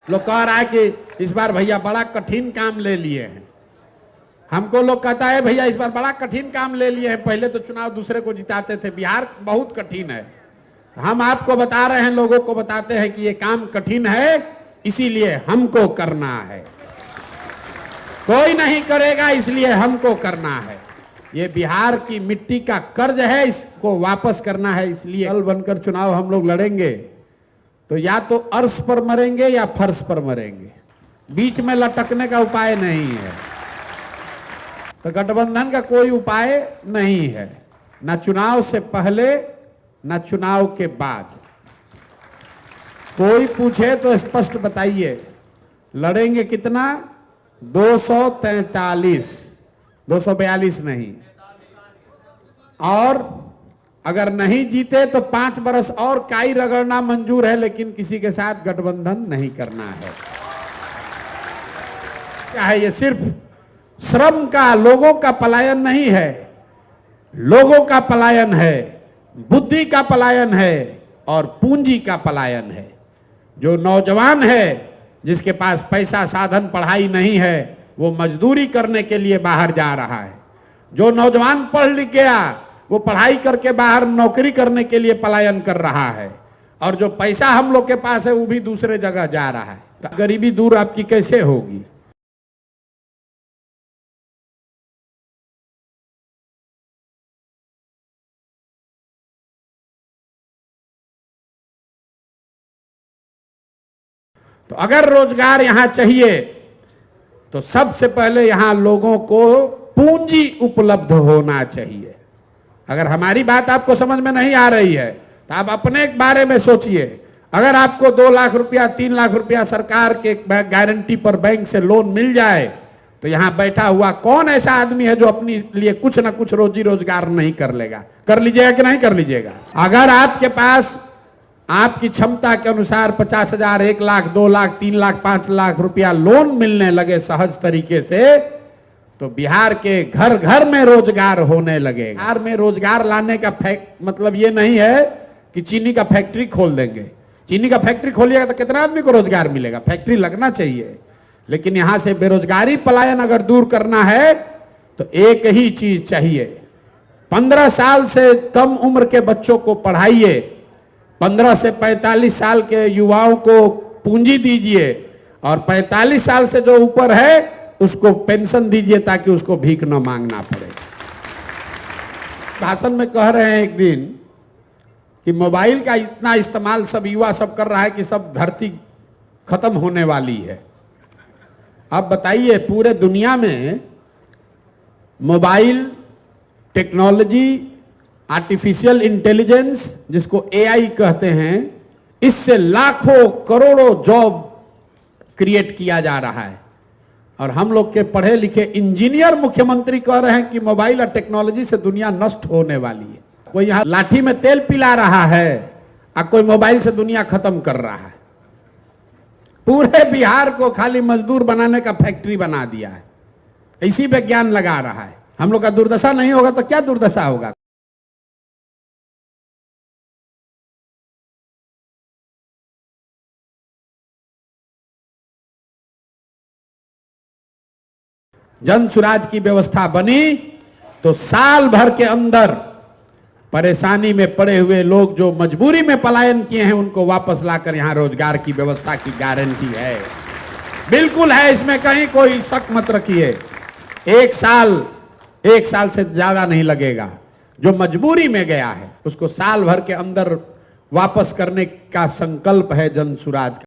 लोग कह रहा है कि इस बार भैया बड़ा कठिन काम ले लिए हैं। हमको लोग कहता है भैया इस बार बड़ा कठिन काम ले लिए हैं, पहले तो चुनाव दूसरे को जिताते थे, बिहार बहुत कठिन है। हम आपको बता रहे हैं, लोगों को बताते हैं कि ये काम कठिन है, इसीलिए हमको करना है। कोई नहीं करेगा, इसलिए हमको करना है। ये बिहार की मिट्टी का कर्ज है, इसको वापस करना है। इसलिए कल बनकर चुनाव हम लोग लड़ेंगे तो या तो अर्श पर मरेंगे या फर्श पर मरेंगे, बीच में लटकने का उपाय नहीं है। तो गठबंधन का कोई उपाय नहीं है, ना चुनाव से पहले ना चुनाव के बाद। कोई पूछे तो स्पष्ट बताइए, लड़ेंगे कितना? 243, 242 नहीं। और अगर नहीं जीते तो 5 बरस और काई रगड़ना मंजूर है, लेकिन किसी के साथ गठबंधन नहीं करना है। क्या है ये? सिर्फ श्रम का, लोगों का पलायन नहीं है, लोगों का पलायन है, बुद्धि का पलायन है और पूंजी का पलायन है। जो नौजवान है, जिसके पास पैसा, साधन, पढ़ाई नहीं है, वो मजदूरी करने के लिए बाहर जा रहा है। जो नौजवान पढ़ लिख गया, वो पढ़ाई करके बाहर नौकरी करने के लिए पलायन कर रहा है। और जो पैसा हम लोग के पास है, वो भी दूसरे जगह जा रहा है। तो गरीबी दूर आपकी कैसे होगी? तो अगर रोजगार यहां चाहिए तो सबसे पहले यहां लोगों को पूंजी उपलब्ध होना चाहिए। अगर हमारी बात आपको समझ में नहीं आ रही है तो आप अपने बारे में सोचिए। अगर आपको 2 लाख रुपया, 3 लाख रुपया सरकार के गारंटी पर बैंक से लोन मिल जाए, तो यहां बैठा हुआ कौन ऐसा आदमी है जो अपने लिए कुछ ना कुछ रोजी रोजगार नहीं कर लेगा? कर लीजिएगा कि नहीं कर लीजिएगा? अगर आपके पास आपकी क्षमता के अनुसार 50,000, 1 लाख, 2 लाख, 3 लाख, 5 लाख रुपया लोन मिलने लगे सहज तरीके से, तो बिहार के घर घर में रोजगार होने लगेगा। बिहार में रोजगार लाने का मतलब ये नहीं है कि चीनी का फैक्ट्री खोल देंगे। चीनी का फैक्ट्री खोलिएगा तो कितना आदमी को रोजगार मिलेगा? फैक्ट्री लगना चाहिए। लेकिन यहां से बेरोजगारी पलायन अगर दूर करना है तो एक ही चीज चाहिए, 15 साल से कम उम्र के बच्चों को पढ़ाइए, 15 से 45 साल के युवाओं को पूंजी दीजिए और 45 साल से जो ऊपर है उसको पेंशन दीजिए ताकि उसको भीख न मांगना पड़े। भाषण में कह रहे हैं एक दिन कि मोबाइल का इतना इस्तेमाल सब युवा सब कर रहा है कि सब धरती खत्म होने वाली है। अब बताइए, पूरे दुनिया में मोबाइल टेक्नोलॉजी, आर्टिफिशियल इंटेलिजेंस जिसको एआई कहते हैं, इससे लाखों करोड़ों जॉब क्रिएट किया जा रहा है। और हम लोग के पढ़े लिखे इंजीनियर मुख्यमंत्री कह रहे हैं कि मोबाइल और टेक्नोलॉजी से दुनिया नष्ट होने वाली है। कोई यहाँ लाठी में तेल पिला रहा है और कोई मोबाइल से दुनिया खत्म कर रहा है। पूरे बिहार को खाली मजदूर बनाने का फैक्ट्री बना दिया है, इसी पे ज्ञान लगा रहा है। हम लोग का दुर्दशा नहीं होगा तो क्या दुर्दशा होगा? जन सुराज की व्यवस्था बनी तो साल भर के अंदर परेशानी में पड़े हुए लोग जो मजबूरी में पलायन किए हैं, उनको वापस लाकर यहां रोजगार की व्यवस्था की गारंटी है, बिल्कुल है। इसमें कहीं कोई शक मत रखिए। 1 साल से ज्यादा नहीं लगेगा। जो मजबूरी में गया है उसको साल भर के अंदर वापस करने का संकल्प है जन सुराज का।